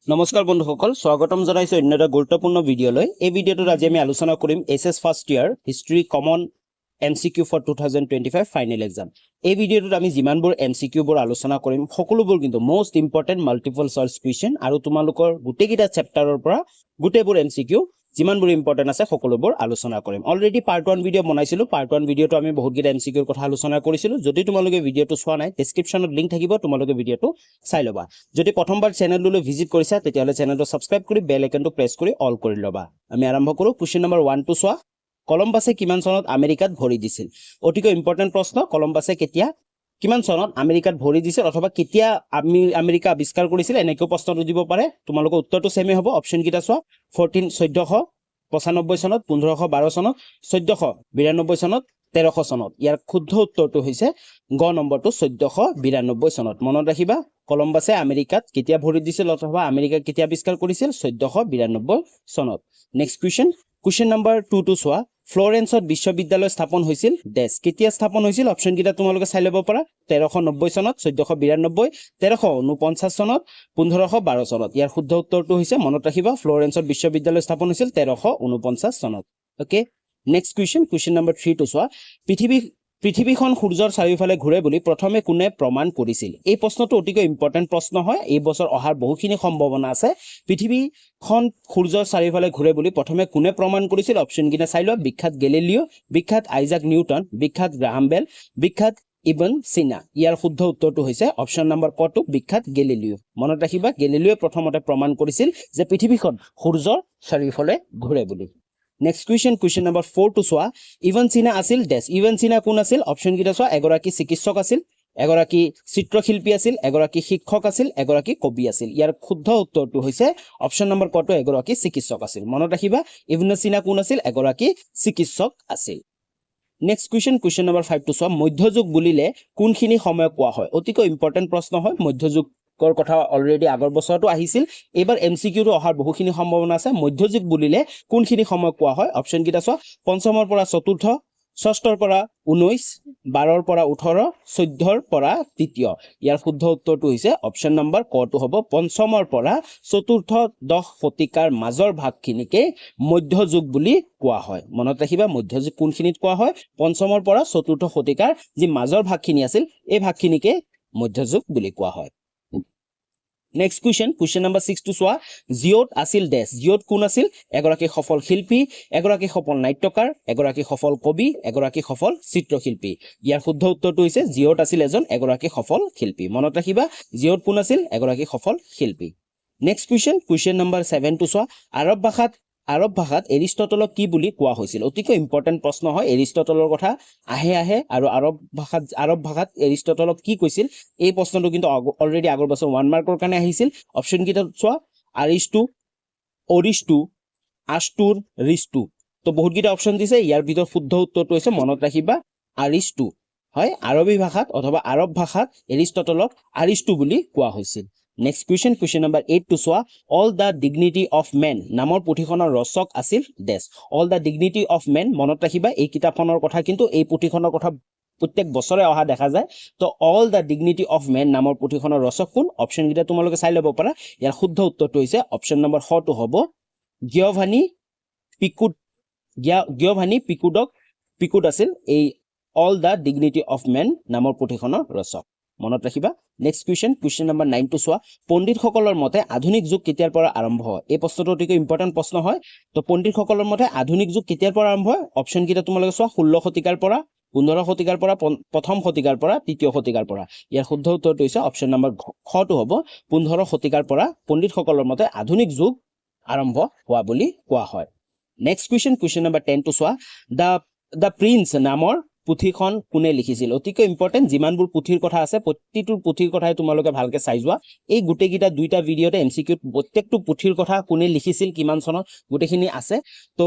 নমস্কাৰ বন্ধুসকল স্বাগতম জনাইছো অন্য এটা গুৰুত্বপূৰ্ণ ভিডিঅ'লৈ এই ভিডিঅ'টোত আজি আমি আলোচনা কৰিম HS first year history common MCQ for 2025 final exam এই ভিডিঅ'টোত আমি যিমানবোৰ এমচিকিউবোৰ আলোচনা কৰিম সকলোবোৰ কিন্তু most important multiple choice question আৰু তোমালোকৰ গোটেইকেইটা চেপ্টাৰৰ পৰা গোটেইবোৰ এমচিকিউ যিমানবোৰ ইম্পৰ্টেন্ট আছে সকলোবোৰ আলোচনা কৰিম অলৰেডি পাৰ্ট 1 ভিডিঅ' বনাইছিলো পাৰ্ট 1 ভিডিঅ'টো আমি বহুতকেইটা এমচিকিউৰ কথা আলোচনা কৰিছিলো যদি তোমালোকে ভিডিঅ'টো চোৱা নাই ডেসক্ৰিপচনত লিংক থাকিব তোমালোকে ভিডিঅ'টো চাই ল'বা যদি প্ৰথমবাৰ চেনেললৈ ভিজিট কৰিছা তেতিয়াহ'লে চেনেলটো সাবস্ক্ৰাইব কৰি বেল আইকনটো প্ৰেছ কৰি অল কৰি ল'বা আমি আৰম্ভ কৰো কোৱেশ্চন নম্বৰ 1 টো চোৱা কলম্বাছে কিমান চনত আমেৰিকাত ভৰি দিছিল অতিকৈ ইম্পৰ্টেন্ট প্ৰশ্ন কলম্বাছে কেতিয়া কিমান চনত আমেৰিকাত ভৰি দিছিল অথবা কেতিয়া আমেৰিকা আৱিষ্কাৰ কৰিছিল এনেকৈ প্ৰশ্নটো দিব পাৰে তোমালোকৰ উত্তৰটো সেমে হ'ব অপচন কিটা চোৱা 1495 চনত 1512 চনত 1492 চনত 1300 চনত ইয়াৰ শুদ্ধ উত্তৰটো হৈছে গ নম্বৰটো 1492 চনত মনত ৰাখিবা কলম্বাছে আমেৰিকাত কেতিয়া ভৰি দিছিল অথবা আমেৰিকা কেতিয়া আৱিষ্কাৰ কৰিছিল 1492 চনত নেক্সট কুৱেশ্চন নম্বৰ 2 টো চোৱা ফ্লোৰেন্সত বিশ্ববিদ্যালয় স্থাপন হৈছিল দেশ কেতিয়া স্থাপন হৈছিল অপচন কিটা তোমালোকে চাই ল'ব পাৰা 1390 চনত 1492 1349 চনত 1512 চনত ইয়াৰ শুদ্ধ উত্তৰটো হৈছে মনত ৰাখিবা ফ্লোৰেন্সত বিশ্ববিদ্যালয় স্থাপন হৈছিল 1349 চনত ওকে নেক্সট কুৱেশ্চন নম্বৰ 3 টো চোৱা পৃথিৱীখন সূৰ্যৰ চাৰিওফালে ঘূৰে বুলি প্ৰথমে কোনে প্ৰমাণ কৰিছিল এই প্ৰশ্নটো অতিকৈ ইম্পৰ্টেন্ট প্ৰশ্ন হয় এই বছৰ অহাৰ বহুখিনি সম্ভাৱনা আছে পৃথিৱীখন সূৰ্যৰ চাৰিওফালে ঘূৰে বুলি প্ৰথমে কোনে প্ৰমাণ কৰিছিল অপচন কিটা চাই লোৱা বিখ্যাত গেলিলিও বিখ্যাত আইজাক নিউটন বিখ্যাত গ্ৰাহাম বেল বিখ্যাত ইবন সিনা ইয়াৰ শুদ্ধ উত্তৰটো হৈছে অপচন নম্বৰ ক টো বিখ্যাত গেলিলিও মনত ৰাখিবা গেলিলিওৱে প্ৰথমতে প্ৰমাণ কৰিছিল যে পৃথিৱীখন সূৰ্যৰ চাৰিওফালে ঘূৰে বুলি নেক্সট কুৱেশ্চন নম্বৰ 4 টো চোৱা ইবন সিনা আছিল ডেছ ইবন সিনা কোন আছিল অপচন কিটা চোৱা এগৰাকী চিকিৎসক আছিল এগৰাকী চিত্ৰশিল্পী আছিল এগৰাকী শিক্ষক আছিল এগৰাকী কবি আছিল ইয়াৰ শুদ্ধ উত্তৰটো হৈছে অপচন নম্বৰ ক টো এগৰাকী চিকিৎসক আছিল মনত ৰাখিবা ইবন সিনা কোন আছিল এগৰাকী চিকিৎসক আছিল নেক্সট কুৱেশ্চন নম্বৰ 5 টো চোৱা মধ্যযুগ বুলিলে কোনখিনি সময় কোৱা হয় অতিকৈ ইম্পৰ্টেন্ট প্ৰশ্ন হয় মধ্যযুগৰ কথা অলৰেডি আগৰ বছৰটো আহিছিল এবাৰ এমসিকিউটো অহাৰ বহুখিনি সম্ভাৱনা আছে মধ্যযুগ বুলিলে কোনখিনি সময় কোৱা হয় অপচন কিটা চোৱা পঞ্চমৰ পৰা চতুৰ্থ ষষ্ঠৰ পৰা 19 12ৰ পৰা 18 14ৰ পৰা তৃতীয় ইয়াৰ শুদ্ধ উত্তৰটো হৈছে অপচন নম্বৰ ক টো হ'ব পঞ্চমৰ পৰা চতুৰ্থ 10 শতিকাৰ মাজৰ ভাগখিনিকে মধ্যযুগ বুলি কোৱা হয় মনত ৰাখিবা মধ্যযুগ কোনখিনিত কোৱা হয় পঞ্চমৰ পৰা চতুৰ্থ শতিকাৰ যি মাজৰ ভাগখিনি আছিল এই ভাগখিনিকে মধ্যযুগ বুলি কোৱা হয় নেক্সট কুৱেশ্চন নম্বৰ 6 টো চোৱা জিঅ'ত আছিল ডেছ জিঅ'ত কোন আছিল এগৰাকী সফল শিল্পী এগৰাকী সফল নাট্যকাৰ এগৰাকী সফল কবি এগৰাকী সফল চিত্ৰশিল্পী ইয়াৰ শুদ্ধ উত্তৰটো হৈছে জিঅ'ত আছিল এগৰাকী সফল শিল্পী মনত ৰাখিবা জিঅ'ত কোন আছিল এগৰাকী সফল শিল্পী নেক্সট কুৱেশ্চন নম্বৰ 7 টো চোৱা আৰব ভাষাত এৰিষ্টটলক কি বুলি কোৱা হৈছিল অতিকৈ ইম্পৰ্টেন্ট প্ৰশ্ন হয় এৰিষ্টটলৰ কথা আহে আৰু আৰব ভাষাত এৰিষ্টটলক কি কৈছিল এই প্ৰশ্নটো কিন্তু অলৰেডি আগৰ বছৰ 1 মাৰ্কৰ কাৰণে আহিছিল অপচন কিটা চোৱা আৰিষ্টু অৰিষ্টু আষ্টুৰ ৰিষ্টু তো বহুত কিটা অপচন দিছে ইয়াৰ ভিতৰত শুদ্ধ উত্তৰটো হৈছে মনত ৰাখিবা আৰিষ্টু হয় আৰবী ভাষাত অথবা আৰব ভাষাত এৰিষ্টটলক আৰিষ্টু বুলি কোৱা হৈছিল নেক্সট কুৱেশ্চন নম্বৰ 8 টো চোৱা all the dignity of man নামৰ পুথিখনৰ ৰচক আছিল ডেছ all the dignity of man মনত ৰাখিবা এই কিতাপখনৰ কথা কিন্তু এই পুথিখনৰ কথা প্ৰত্যেক বছৰে অহা দেখা যায় তো all the dignity of man নামৰ পুথিখনৰ ৰচক কোন অপচন কিটা তোমালোকে চাই ল'ব পাৰা ইয়াৰ শুদ্ধ উত্তৰটো হৈছে অপচন নম্বৰ 6 টো হ'ব গিয়ভানি পিকুড আছিল এই all the dignity of man নামৰ পুথিখনৰ ৰচক মনত ৰাখিবা নেক্সট কুৱেশ্চন নম্বৰ 9 টো চোৱা পণ্ডিতসকলৰ মতে আধুনিক যুগ কেতিয়াৰ পৰা আৰম্ভ হয় এই প্ৰশ্নটো অতিকৈ ইম্পৰ্টেন্ট প্ৰশ্ন হয় তো পণ্ডিতসকলৰ মতে আধুনিক যুগ কেতিয়াৰ পৰা আৰম্ভ হয় অপচন কিটা তোমালোকে চোৱা 16 শতিকাৰ পৰা 15 শতিকাৰ পৰা প্ৰথম শতিকাৰ পৰা তৃতীয় শতিকাৰ পৰা ইয়াৰ শুদ্ধ উত্তৰটো হৈছে অপচন নম্বৰ খ টো হ'ব 15 শতিকাৰ পৰা পণ্ডিতসকলৰ মতে আধুনিক যুগ আৰম্ভ হোৱা বুলি কোৱা হয় নেক্সট কুৱেশ্চন নম্বৰ 10 টো চোৱা দা প্ৰিন্স নামৰ পুথিখন কোনে লিখিছিল অতিকৈ ইম্পৰ্টেন্ট যিমানবোৰ পুথিৰ কথা আছে প্ৰতিটো পুথিৰ কথাই তোমালোকে ভালকে চাই যোৱা এই গোটেইকেইটা দুইটা ভিডিঅ'তে এমসিকিউ প্ৰত্যেকটো পুথিৰ কথা কোনে লিখিছিল কিমান চনত গোটেইখিনি আছে তো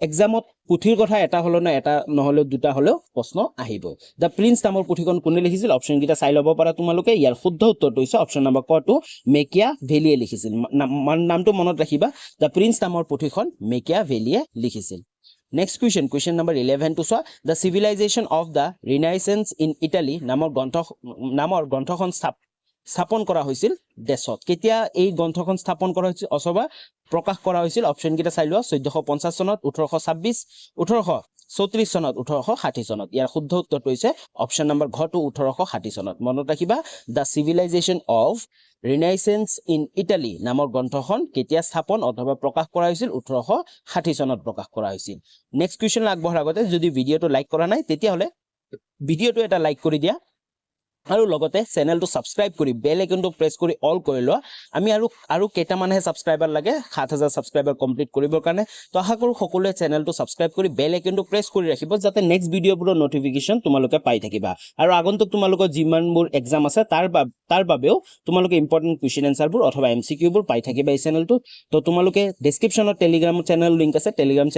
এক্সামত পুথিৰ কথা এটা হলো না এটা নহলে দুটা হলেও প্ৰশ্ন আহিব দা প্ৰিন্স নামৰ পুথিখন কোনে লিখিছিল অপচন কিটা চাই ল'ব পাৰা তোমালোকে ইয়াৰ শুদ্ধ উত্তৰটো হৈছে অপচন নম্বৰ ক টো মেকিয়াভেলিয়ে লিখিছিল নামটো মনত ৰাখিবা দা প্ৰিন্স নামৰ পুথিখন মেকিয়াভেলিয়ে লিখিছিল নেক্সট কুৱেশ্চন নম্বৰ 11 টো চোৱা the civilization of the renaissance in Italy নামৰ গ্ৰন্থখন স্থাপন কৰা হৈছিল দেশত কেতিয়া এই গ্ৰন্থখন স্থাপন কৰা হৈছিল অথবা প্ৰকাশ কৰা হৈছিল অপচন কেইটা চাই লোৱা 1450 চনত 1826 1834 চনত 1860 চনত ইয়াৰ শুদ্ধ উত্তৰটো হৈছে অপচন নম্বৰ ঘ টু 1860 চনত মনত ৰাখিবা the civilization of renaissance in Italy নামৰ গ্ৰন্থখন কেতিয়া স্থাপন অথবা প্ৰকাশ কৰা হৈছিল 1860 চনত প্ৰকাশ কৰা হৈছিল নেক্সট কোৱেশ্চন আগবঢ়াৰ আগতে যদি ভিডিঅটো লাইক কৰা নাই তেতিয়া হলে ভিডিঅটো এটা লাইক কৰি দিয়া আৰু লগতে চেনেলটো সাবস্ক্ৰাইব কৰি বেল আইকনটো প্ৰেছ কৰি অল কৰি লোৱা আমি আৰু কেইটামানহে সাবস্ক্ৰাইবাৰ লাগে 7000 সাবস্ক্ৰাইবাৰ কমপ্লিট কৰিবৰ কাৰণে তো আশা কৰো সকলোৱে চেনেলটো সাবস্ক্ৰাইব কৰি বেল আইকনটো প্ৰেছ কৰি ৰাখিব যাতে নেক্সট ভিডিঅ'বোৰৰ নটিফিকেশন তোমালোকে পাই থাকিবা আৰু আগন্তুক তোমালোকৰ যিমানবোৰ এক্সাম আছে তাৰ বাবেও তোমালোকে ইম্পৰ্টেন্ট কোৱেশ্চন আনসাৰবোৰ অথবা এমসিকিউবোৰ পাই থাকিবা এই চেনেলটো তো তোমালোকে ডেসক্ৰিপচনত টেলিগ্ৰাম চেনেল লিংক আছে টেলিগ্ৰাম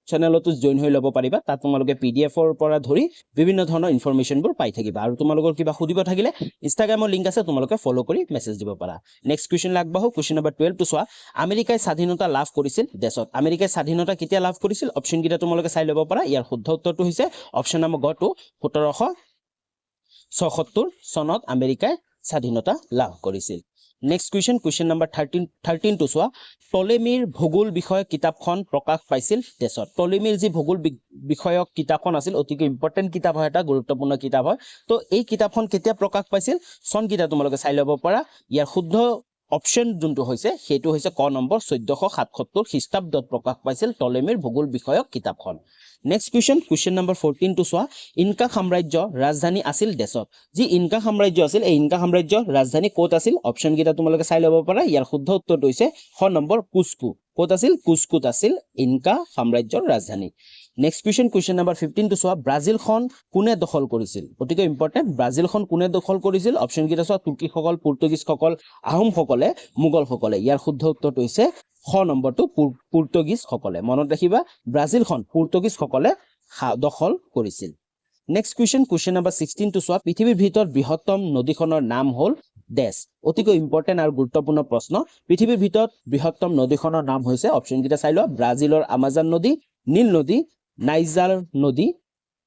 চেনেলতো জয়েন হৈ ল'ব পাৰিবা তাত তোমালোকে পিডিএফৰ পৰা ধৰি বিভিন্ন ধৰণৰ ইনফৰমেশনবোৰ পাই থাকিবা আৰু তোমালোকৰ কিবা খুদিব থাকিলে ইনষ্টাগ্ৰামৰ লিংক আছে তোমালোকে ফলো কৰি মেছেজ দিব পাৰা নেক্সট কোৱেশ্চন লাগবাহো কোৱেশ্চন নম্বৰ 12 টু চোৱা আমেৰিকাই স্বাধীনতা লাভ কৰিছিল দেশত আমেৰিকাই স্বাধীনতা কেতিয়া লাভ কৰিছিল অপচন কেইটা তোমালোকে চাই ল'ব পাৰা ইয়াৰ শুদ্ধ উত্তৰটো হৈছে অপচন নম্বৰ গ টু 1776 চনত আমেৰিকাই স্বাধীনতা লাভ কৰিছিল নেক্সট কোৱেশ্চন নম্বৰ 13 টু চোৱা টলেমিৰ ভূগোল বিষয়ক কিতাপখন প্ৰকাশ পাইছিল দেশত টলেমিৰ যি ভূগোল বিষয়ক কিতাপখন আছিল অতিকৈ ইম্পৰ্টেন্ট কিতাপ হয় এটা গুৰুত্বপূৰ্ণ কিতাপ হয় তো এই কিতাপখন কেতিয়া প্ৰকাশ পাইছিল সন কিটা তোমালোকে চাই ল'ব পাৰা ইয়াৰ শুদ্ধ অপচন যোনটো হৈছে সেইটো হৈছে ক নম্বৰ 1477 খ্ৰীষ্টাব্দত প্ৰকাশ পাইছিল টলেমিৰ ভূগোল বিষয়ক কিতাপখন নেক্সট কোৱেশ্চন নম্বৰ 14 টু চোৱা ইনকা সাম্ৰাজ্য ৰাজধানী আছিল দেশত যি ইনকা সাম্ৰাজ্য আছিল এই ইনকা সাম্ৰাজ্য ৰাজধানী ক'ত আছিল অপচন কেইটা তোমালোকে চাই ল'ব পাৰা ইয়াৰ শুদ্ধ উত্তৰটো হৈছে খ নম্বৰ কুস্কো ক'ত আছিল কুস্কোত আছিল ইনকা সাম্ৰাজ্যৰ ৰাজধানী নেক্সট কোৱেশ্চন নম্বৰ 15 টু চোৱা ব্ৰাজিলখন কোনে দখল কৰিছিল অতিকৈ ইম্পৰ্টেন্ট ব্ৰাজিলখন কোনে দখল কৰিছিল অপচন কেইটা চোৱা তুৰ্কীসকল পৰ্তুগীজসকল আহোমসকলে মোগলসকলে ইয়াৰ শুদ্ধ উত্তৰটো হৈছে খ নম্বৰটো পৰ্তুগীজ সকলে মনত ৰাখিবা ব্ৰাজিলখন পৰ্তুগীজ সকলে দখল কৰিছিল নেক্সট কোৱেশ্চন নম্বৰ 16 টু চোৱা পৃথিৱীৰ ভিতৰত বৃহত্তম নদীখনৰ নাম হ'ল দেশ অতিকৈ ইম্পৰ্টেন্ট আৰু গুৰুত্বপূৰ্ণ প্ৰশ্ন পৃথিৱীৰ ভিতৰত বৃহত্তম নদীখনৰ নাম হৈছে অপচন কেইটা চাই লোৱা ব্ৰাজিলৰ আমাজন নদী নীল নদী নাইজাৰ নদী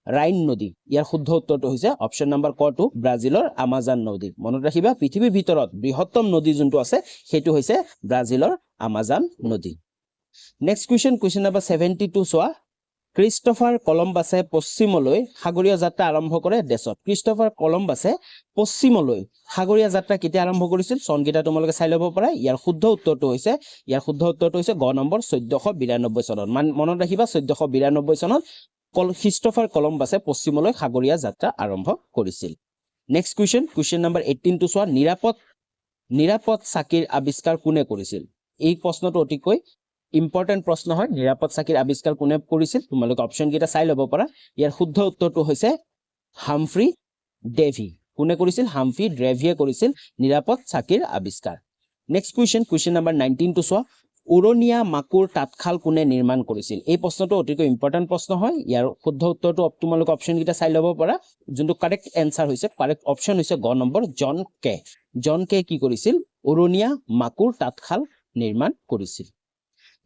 ৰাইন নদী ইয়াৰ শুদ্ধ উত্তৰটো হৈছে অপচন নম্বৰ ক টু ব্ৰাজিলৰ আমাজন নদী মনত ৰাখিবা পৃথিৱীৰ ভিতৰত বৃহত্তম নদী যোনটো আছে সেইটো হৈছে ব্ৰাজিলৰ আমাজন নদী নেক্সট কোৱেশ্চন নম্বৰ 72 চোৱা ক্ৰিষ্টোফাৰ কলম্বাছে পশ্চিমলৈ সাগৰীয় যাত্ৰা আৰম্ভ কৰে দেশত ক্ৰিষ্টোফাৰ কলম্বাছে পশ্চিমলৈ সাগৰীয় যাত্ৰা কেতিয়া আৰম্ভ কৰিছিল চন কেইটা তোমালোকে চাই ল'ব পাৰা ইয়াৰ শুদ্ধ উত্তৰটো হৈছে গ নম্বৰ 1492 চনত মনত ৰাখিবা 1492 চনত ক্ৰিষ্টোফাৰ কলম্বাছে পশ্চিমলৈ সাগৰীয় যাত্ৰা আৰম্ভ কৰিছিল নেক্সট কোৱেশ্চন নম্বৰ 18 টু চোৱা নিৰাপদ চাকিৰ আৱিষ্কাৰ কোনে কৰিছিল এই প্ৰশ্নটো অতিকৈ ইম্পৰ্টেন্ট প্ৰশ্ন হয় নিৰাপদ চাকিৰ আৱিষ্কাৰ কোনে কৰিছিল তোমালোকে অপচন কেইটা চাই ল'ব পাৰা ইয়াৰ শুদ্ধ উত্তৰটো হৈছে হামফ্ৰি ডেভি কোনে কৰিছিল হামফ্ৰি ডেভিয়ে কৰিছিল নিৰাপদ চাকিৰ আৱিষ্কাৰ নেক্সট কোৱেশ্চন নম্বৰ 19 টু চোৱা উৰণীয়া মাকুৰ তাঁতশাল কোনে নিৰ্মাণ কৰিছিল এই প্ৰশ্নটো অতিকৈ ইম্পৰ্টেন্ট প্ৰশ্ন হয় ইয়াৰ শুদ্ধ উত্তৰটো তোমালোকে অপচন কেইটা চাই ল'ব পাৰা যোনটো কাৰেক্ট এনসাৰ হৈছে কাৰেক্ট অপচন হৈছে গ নম্বৰ জন কে কি কৰিছিল উৰণীয়া মাকুৰ তাঁতশাল নিৰ্মাণ কৰিছিল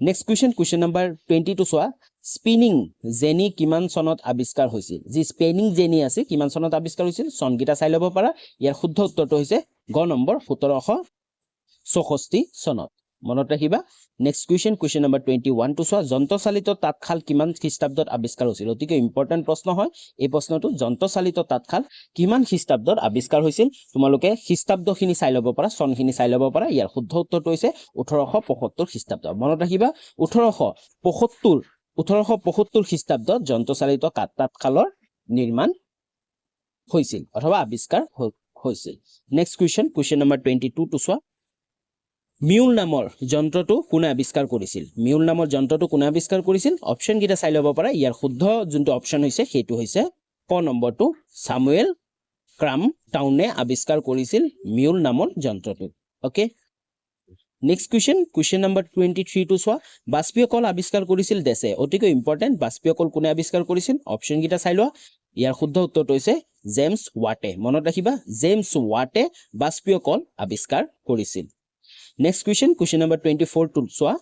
নেক্সট কোৱেশ্চন নম্বৰ 20 টু চোৱা স্পিনিং জেনি কিমান চনত আৱিষ্কাৰ হৈছিল যি স্পিনিং জেনি আছে কিমান চনত আৱিষ্কাৰ হৈছিল চন কেইটা চাই ল'ব পাৰা ইয়াৰ শুদ্ধ উত্তৰটো হৈছে গ নম্বৰ 1764 চনত মনত ৰাখিবা নেক্সট কোৱেশ্চন নম্বৰ 21 টু চোৱা যন্ত্ৰচালিত তাঁতশাল কিমান খ্ৰীষ্টাব্দত আৱিষ্কাৰ হৈছিল অতিকৈ ইম্পৰ্টেন্ট প্ৰশ্ন হয় এই প্ৰশ্নটো যন্ত্ৰচালিত তাঁতশাল কিমান খ্ৰীষ্টাব্দত আৱিষ্কাৰ হৈছিল তোমালোকে খ্ৰীষ্টাব্দখিনি চাই ল'ব পাৰা চনখিনি চাই ল'ব পাৰা ইয়াৰ শুদ্ধ উত্তৰটো হৈছে 1875 খ্ৰীষ্টাব্দ মনত ৰাখিবা 1875 খ্ৰীষ্টাব্দত যন্ত্ৰচালিত তাঁতশালৰ নিৰ্মাণ হৈছিল অথবা আৱিষ্কাৰ হৈছিল নেক্সট কোৱেশ্চন নম্বৰ 22 টু চোৱা মিউল নামৰ যন্ত্ৰটো কোনে আৱিষ্কাৰ কৰিছিল অপচন কেইটা চাই ল'ব পাৰা ইয়াৰ শুদ্ধ যোনটো অপচন হৈছে সেইটো হৈছে ক নম্বৰটো সামুৱেল ক্ৰাম্পটাউনে আৱিষ্কাৰ কৰিছিল মিউল নামৰ যন্ত্ৰটো okay next question number 23 two চোৱা বাষ্পীয় কল আৱিষ্কাৰ কৰিছিল দেশে অতিকৈ ইম্পৰ্টেন্ট বাষ্পীয় কল কোনে আৱিষ্কাৰ কৰিছিল অপচন কেইটা চাই লোৱা ইয়াৰ শুদ্ধ উত্তৰটো হৈছে জেমছ ওৱাটে মনত ৰাখিবা জেমছ ওৱাটে বাষ্পীয় কল আৱিষ্কাৰ কৰিছিল নেক্সট কোৱেশ্চন নম্বৰ 24 টু চোৱা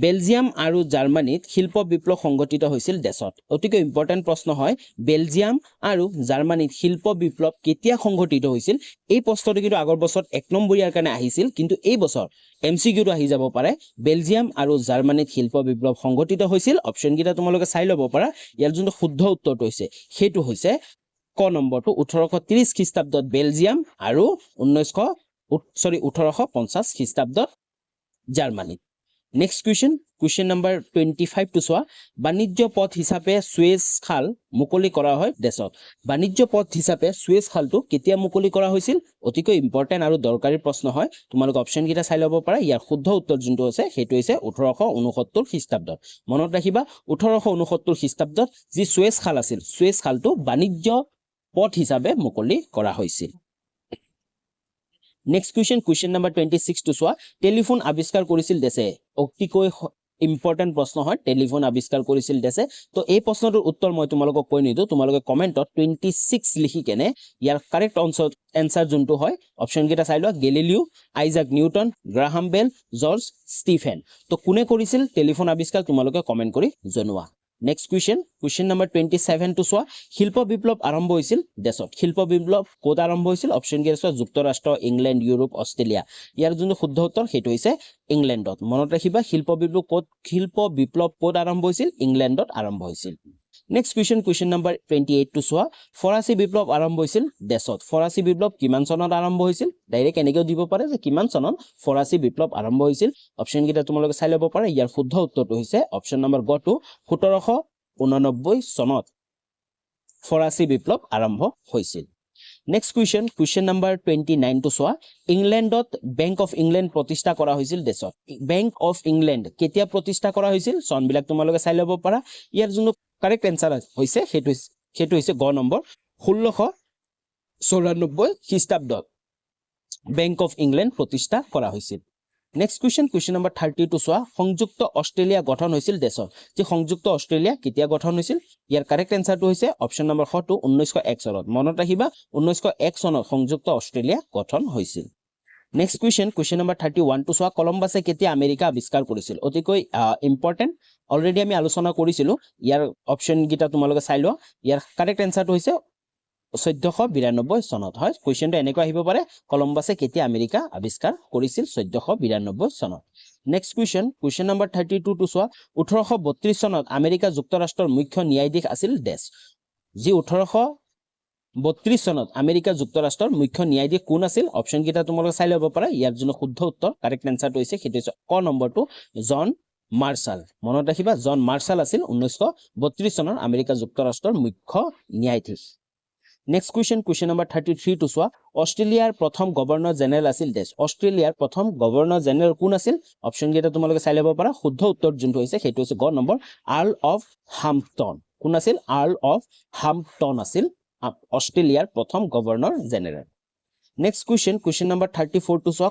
বেলজিয়াম আৰু জাৰ্মানীত শিল্প বিপ্লৱ সংঘটিত হৈছিল দেশত অতিকৈ ইম্পৰ্টেণ্ট প্ৰশ্ন হয় বেলজিয়াম আৰু জাৰ্মানীত শিল্প বিপ্লৱ কেতিয়া সংঘটিত হৈছিল এই প্ৰশ্নটো কিন্তু আগৰ বছৰত 1 নম্বৰীয়াৰ কাৰণে আহিছিল কিন্তু এই বছৰ এমসিকিউটো আহি যাব পাৰে বেলজিয়াম আৰু জাৰ্মানীত শিল্প বিপ্লৱ সংঘটিত হৈছিল অপচন কেইটা তোমালোকে চাই ল'ব পাৰা ইয়াৰ যোনটো শুদ্ধ উত্তৰটো হৈছে সেইটো হৈছে ক নম্বৰটো 1830 খ্ৰীষ্টাব্দত বেলজিয়াম আৰু 1850 খ্ৰীষ্টাব্দত জাৰ্মানী নেক্সট কুৱেশ্যন নম্বৰ 25 টো চোৱা বাণিজ্য পথ হিচাপে সুয়েজ খাল মুকলি কৰা হয় দেশত বাণিজ্য পথ হিচাপে সুয়েজ খালটো কেতিয়া মুকলি কৰা হৈছিল অতিকৈ ইম্পৰ্টেণ্ট আৰু দৰকাৰী প্ৰশ্ন হয় তোমালোকে অপচন কেইটা চাই ল'ব পাৰা ইয়াৰ শুদ্ধ উত্তৰ যোনটো আছে সেইটো হৈছে 1869 খ্ৰীষ্টাব্দত মনত ৰাখিবা 1869 খ্ৰীষ্টাব্দত যি সুয়েজ খাল আছিল সুয়েজ খালটো বাণিজ্য পথ হিচাপে মুকলি কৰা হৈছিল নেক্সট কুৱেশ্যন নম্বৰ 26 টো চোৱা টেলিফোন আৱিষ্কাৰ কৰিছিল দেশে অতিকৈ ইম্পৰ্টেণ্ট প্ৰশ্ন হয় টেলিফোন আৱিষ্কাৰ কৰিছিল দেশে তো এই প্ৰশ্নটোৰ উত্তৰ মই তোমালোকক কৈ নিদো তোমালোকে কমেন্টত 26 লিখি কেনে ইয়াৰ কাৰেক্ট এনসাৰ যোনটো হয় অপচন কেইটা চাই লোৱা গেলিলিও আইজাক নিউটন গ্ৰাহাম বেল জৰ্জ ষ্টিফেন তো কোনে কৰিছিল টেলিফোন আৱিষ্কাৰ তোমালোকে কমেন্ট কৰি জনোৱা নেক্সট কুৱেশ্যন নম্বৰ 27 টো চোৱা শিল্প বিপ্লৱ আৰম্ভ হৈছিল দেশত শিল্প বিপ্লৱ ক'ত আৰম্ভ হৈছিল অপচন কেইটা চোৱা যুক্তৰাষ্ট্ৰ ইংলেণ্ড ইউৰোপ অষ্ট্ৰেলিয়া ইয়াৰ যোনটো শুদ্ধ উত্তৰ সেইটো হৈছে ইংলেণ্ডত মনত ৰাখিবা শিল্প বিপ্লৱ ক'ত আৰম্ভ হৈছিল ইংলেণ্ডত আৰম্ভ হৈছিল নেক্সট কুৱেশ্যন নম্বৰ 28 টো চোৱা ফৰাচী বিপ্লৱ আৰম্ভ হৈছিল দেশত ফৰাচী বিপ্লৱ কিমান চনত আৰম্ভ হৈছিল ডাইৰেক্ট এনেকৈ দিব পাৰে যে কিমান চনত ফৰাচী বিপ্লৱ আৰম্ভ হৈছিল অপচন কেইটা তোমালোকে চাই ল'ব পাৰা ইয়াৰ শুদ্ধ উত্তৰটো হৈছে অপচন নম্বৰ গ টো 1789 চনত ফৰাচী বিপ্লৱ আৰম্ভ হৈছিল নেক্সট কুৱেশ্যন নম্বৰ 29 টো চোৱা ইংলেণ্ডত বেংক অফ ইংলেণ্ড প্ৰতিষ্ঠা কৰা হৈছিল দেশত বেংক অফ ইংলেণ্ড কেতিয়া প্ৰতিষ্ঠা কৰা হৈছিল চনবিলাক তোমালোকে চাই ল'ব পাৰা ইয়াৰ যোনটো কাৰেক্ট এনসাৰ হৈছে সেইটো হৈছে গ নম্বৰ 1694 খ্ৰীষ্টাব্দত বেংক অফ ইংলেণ্ড প্ৰতিষ্ঠা কৰা হৈছিল নেক্সট কুৱেশ্যন নম্বৰ 30 টো চোৱা সংযুক্ত অষ্ট্ৰেলিয়া গঠন হৈছিল দেশত যে সংযুক্ত অষ্ট্ৰেলিয়া কেতিয়া গঠন হৈছিল ইয়াৰ কাৰেক্ট এনসাৰটো হৈছে অপচন নম্বৰ 6 টো 1901 চনত মনত ৰাখিবা 1901 চনত সংযুক্ত অষ্ট্ৰেলিয়া গঠন হৈছিল নেক্সট কুৱেশ্যন নম্বৰ 31 টো চোৱা কলম্বাছে কেতিয়া আমেৰিকা আৱিষ্কাৰ কৰিছিল অতিকৈ ইম্পৰ্টেণ্ট অলৰেডি আমি আলোচনা কৰিছিলো ইয়াৰ অপচন গিটা তোমালোকে চাই লোৱা ইয়াৰ কাৰেক্ট এনসাৰটো হৈছে 1492 চনত হয় কুৱেশ্যনটো এনেকৈ আহিব পাৰে কলম্বাছে কেতিয়া আমেৰিকা আৱিষ্কাৰ কৰিছিল 1492 চনত নেক্সট কুৱেশ্যন নম্বৰ 32 টো চোৱা 1832 চনত আমেৰিকা যুক্তৰাষ্ট্ৰৰ মুখ্য ন্যায়াধীশ আছিল দেশ যি 1832 চনত আমেৰিকা যুক্তৰাষ্ট্ৰৰ মুখ্য ন্যায়াধীশ কোন আছিল অপচন কেইটা তোমালোকে চাই ল'ব পাৰা ইয়াৰ যোনটো শুদ্ধ উত্তৰ কাৰেক্ট এনসাৰটো হৈছে সেইটো হৈছে ক নম্বৰটো জন মাৰ্শাল মনত ৰাখিবা জন মাৰ্শাল আছিল 1932 চনৰ আমেৰিকা যুক্তৰাষ্ট্ৰৰ মুখ্য ন্যায়াধীশ নেক্সট কুৱেশ্যন নম্বৰ 33 টো চোৱা অষ্ট্ৰেলিয়াৰ প্ৰথম গভৰ্ণৰ জেনেৰেল আছিল দেশ অষ্ট্ৰেলিয়াৰ প্ৰথম গভৰ্ণৰ জেনেৰেল কোন আছিল অপচন কেইটা তোমালোকে চাই ল'ব পাৰা শুদ্ধ উত্তৰ যোনটো হৈছে সেইটো হৈছে গ নম্বৰ আৰ্ল অফ হাম্পটন কোন আছিল আৰ্ল অফ হাম্পটন আছিল অষ্ট্ৰেলিয়াৰ প্ৰথম governor general next question number 34 টো চোৱা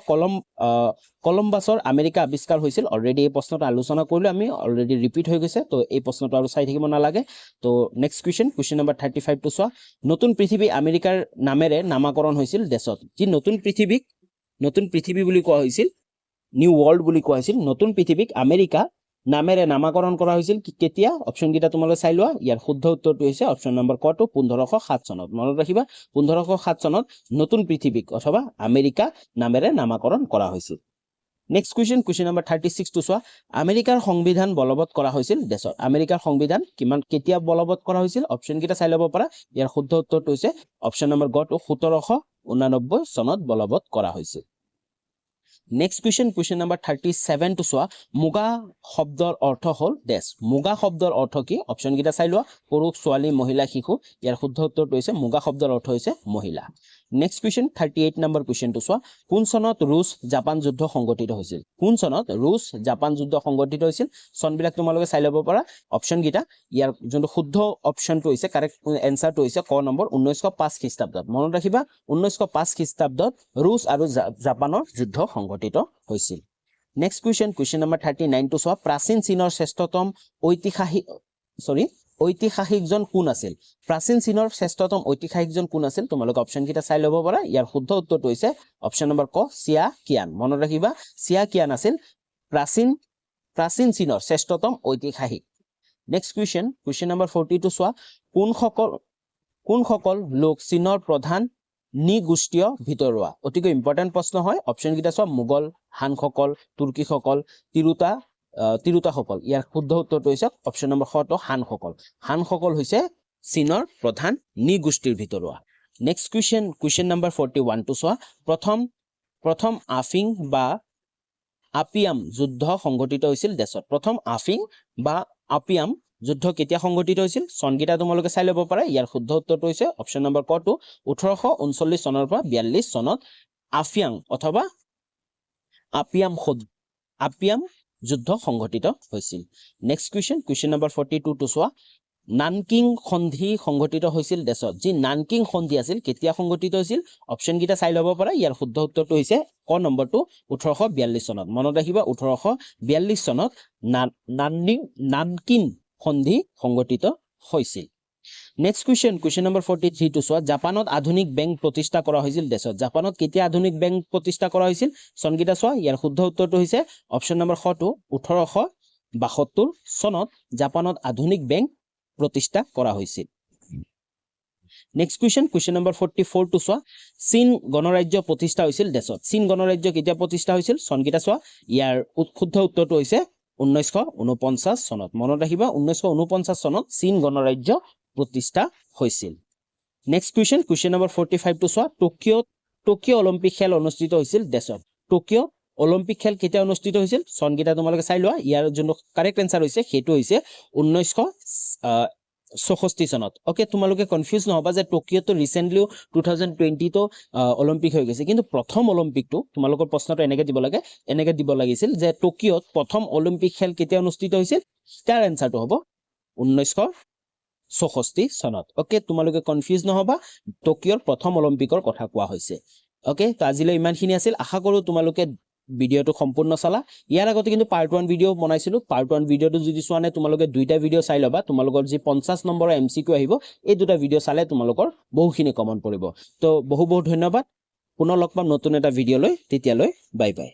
কলম্বাছৰ আমেৰিকা আৱিষ্কাৰ হৈছিল অলৰেডি এই প্ৰশ্নটো আলোচনা কৰিলো আমি অলৰেডি ৰিপিট হৈ গৈছে তো এই প্ৰশ্নটো আৰু চাই থাকিব নালাগে তো নেক্সট কুৱেশ্যন নম্বৰ 35 টো চোৱা নতুন পৃথিৱী আমেৰিকাৰ নামেৰে নামাকৰণ হৈছিল দেশত যি নতুন পৃথিৱী বুলি কোৱা হৈছিল নিউ ৱৰ্ল্ড বুলি কোৱা হৈছিল নতুন পৃথিৱীক আমেৰিকা নামেৰে নামাকৰণ কৰা হৈছিল কেতিয়া অপচন কেইটা তোমালোকে চাই লোৱা ইয়াৰ শুদ্ধ উত্তৰটো হৈছে অপচন নম্বৰ ক টো 1507 চনত মনত ৰাখিবা 1507 চনত নতুন পৃথিৱীক অথবা আমেৰিকা নামেৰে নামাকৰণ কৰা হৈছিল নেক্সট কুৱেশ্যন নম্বৰ 36 টো চোৱা আমেৰিকাৰ সংবিধান বলবৎ কৰা হৈছিল দেশত আমেৰিকাৰ সংবিধান কেতিয়া বলবৎ কৰা হৈছিল অপচন কেইটা চাই ল'ব পাৰা ইয়াৰ শুদ্ধ উত্তৰটো হৈছে অপচন নম্বৰ গ টো 1789 চনত বলবৎ কৰা হৈছিল নেক্সট কুৱেশ্যন নম্বৰ 37 টো চোৱা মুগা শব্দৰ অৰ্থ হ'ল দেশ মুগা শব্দৰ অৰ্থ কি অপচন কেইটা চাই লোৱা পুৰুষ ছোৱালী মহিলা শিশু ইয়াৰ শুদ্ধ উত্তৰটো হৈছে মুগা শব্দৰ অৰ্থ হৈছে মহিলা নেক্সট কুৱেশ্যন 38 নম্বৰ কুৱেশ্যনটো চোৱা কোন চনত ৰুছ জাপান যুদ্ধ সংঘটিত হৈছিল কোন চনত ৰুছ জাপান যুদ্ধ সংঘটিত হৈছিল চনবিলাক তোমালোকে চাই ল'ব পাৰা অপচন কেইটা ইয়াৰ যোনটো শুদ্ধ অপচনটো হৈছে কাৰেক্ট এনসাৰটো হৈছে ক নম্বৰ 1905 খ্ৰীষ্টাব্দত মনত ৰাখিবা 1905 খ্ৰীষ্টাব্দত ৰুছ আৰু জাপানৰ যুদ্ধ সংঘটিত হৈছিল নেক্সট কুৱেশ্যন নম্বৰ 39 টো চোৱা প্ৰাচীন চীনৰ শ্ৰেষ্ঠতম ঐতিহাসিকজন কোন আছিল প্ৰাচীন চীনৰ শ্ৰেষ্ঠতম ঐতিহাসিকজন কোন আছিল তোমালোকে অপচন কেইটা চাই ল'ব পাৰা ইয়াৰ শুদ্ধ উত্তৰটো হৈছে অপচন নম্বৰ ক চিয়া কিয়ান মনত ৰাখিবা চিয়া কিয়ান আছিল প্ৰাচীন প্ৰাচীন চীনৰ শ্ৰেষ্ঠতম ঐতিহাসিক নেক্সট কুৱেশ্যন নম্বৰ 42 চোৱা কোনসকল লোক চীনৰ প্ৰধান নিগোষ্ঠীয় ভিতৰুৱা অতিকৈ ইম্পৰ্টেণ্ট প্ৰশ্ন হয় অপশ্যন কেইটা চোৱা মোগল হানসকল তুৰ্কীসকল তিৰুতাসকল ইয়াৰ শুদ্ধ উত্তৰটো হৈছে অপশ্যন নম্বৰ 6 হানসকল হৈছে চীনৰ প্ৰধান নিগোষ্ঠীৰ ভিতৰুৱা নেক্সট কুৱেশ্যন নম্বৰ 41 টো চোৱা প্ৰথম আফিং বা আপিয়াম যুদ্ধ সংঘটিত হৈছিল দেশত প্ৰথম আফিং বা আপিয়াম যুদ্ধ কেতিয়া সংঘটিত হৈছিল চনকেইটা তোমালোকে চাই ল'ব পাৰা ইয়াৰ শুদ্ধ উত্তৰটো হৈছে অপশ্যন নম্বৰ ক টো 1839 চনৰ পৰা 42 চনত আফিয়াং অথবা আপিয়াম যুদ্ধ সংঘটিত হৈছিল নেক্সট কুৱেশ্যন নম্বৰ 42 টো চোৱা নানকিং সন্ধি সংঘটিত হৈছিল দেশত যি নানকিং সন্ধি আছিল কেতিয়া সংঘটিত হৈছিল অপশ্যন কেইটা চাই ল'ব পাৰা ইয়াৰ শুদ্ধ উত্তৰটো হৈছে ক নম্বৰটো 1842 চনত মনত ৰাখিবা 1842 চনত নানকিং সন্ধি সংঘটিত হৈছিল নেক্সট কুৱেশ্যন নম্বৰ 43 টো চোৱা জাপানত আধুনিক বেংক প্ৰতিষ্ঠা কৰা হৈছিল দেশত জাপানত কেতিয়া আধুনিক বেংক প্ৰতিষ্ঠা কৰা হৈছিল চনকেইটা চোৱা ইয়াৰ শুদ্ধ উত্তৰটো হৈছে অপশ্যন নম্বৰ 6 টো 1872 চনত জাপানত আধুনিক বেংক প্ৰতিষ্ঠা কৰা হৈছিল নেক্সট কুৱেশ্যন নম্বৰ 44 টো চোৱা চীন গণৰাজ্য প্ৰতিষ্ঠা হৈছিল দেশত চীন গণৰাজ্য কেতিয়া প্ৰতিষ্ঠা হৈছিল চনকেইটা চোৱা ইয়াৰ শুদ্ধ উত্তৰটো হৈছে 1949 চনত মনত ৰাখিবা 1949 চনত চীন গণৰাজ্য প্ৰতিষ্ঠা হৈছিল নেক্সট কুৱেশ্যন নম্বৰ 45 টো চোৱা টকিঅ' অলিম্পিক খেল অনুষ্ঠিত হৈছিল দেশত টকিঅ' অলিম্পিক খেল কেতিয়া অনুষ্ঠিত হৈছিল চনকেইটা তোমালোকে চাই লোৱা ইয়াৰ যোনটো কাৰেক্ট এনসাৰ হৈছে সেইটো হৈছে 1964 চনত ওকে তোমালোকে কনফিউজ নহবা যে টকিঅ'টো ৰিসেন্টলি 2020 তো অলিম্পিক হৈ গৈছে কিন্তু প্ৰথম অলিম্পিকটো তোমালোকৰ প্ৰশ্নটো এনেকে দিব লাগিছিল যে টকিঅ'ত প্ৰথম অলিম্পিক খেল কেতিয়া অনুষ্ঠিত হৈছিল তাৰ এনসাৰটো হ'ব 1964 চনত ওকে তোমালোকে কনফিউজ নহবা টকিঅ'ৰ প্ৰথম অলিম্পিকৰ কথা কোৱা হৈছে ওকে তো আজিলৈ ইমানখিনি আছিল আশা কৰো তোমালোকে ভিডিওটো সম্পূৰ্ণ চালা ইয়াৰ আগতে কিন্তু পাৰ্ট 1 ভিডিও বনাইছিলো পাৰ্ট 1 ভিডিওটো যদি চোৱা নাই তোমালোকে দুইটা ভিডিও চাই লবা তোমালোকৰ যি 50 নম্বৰৰ এমসিকিউ আহিব এই দুটা ভিডিও চালে তোমালোকৰ বহুখিনি কমন পৰিব তো বহু ধন্যবাদ পুনৰ লগ পাম নতুন এটা ভিডিও লৈ তেতিয়ালৈ বাই বাই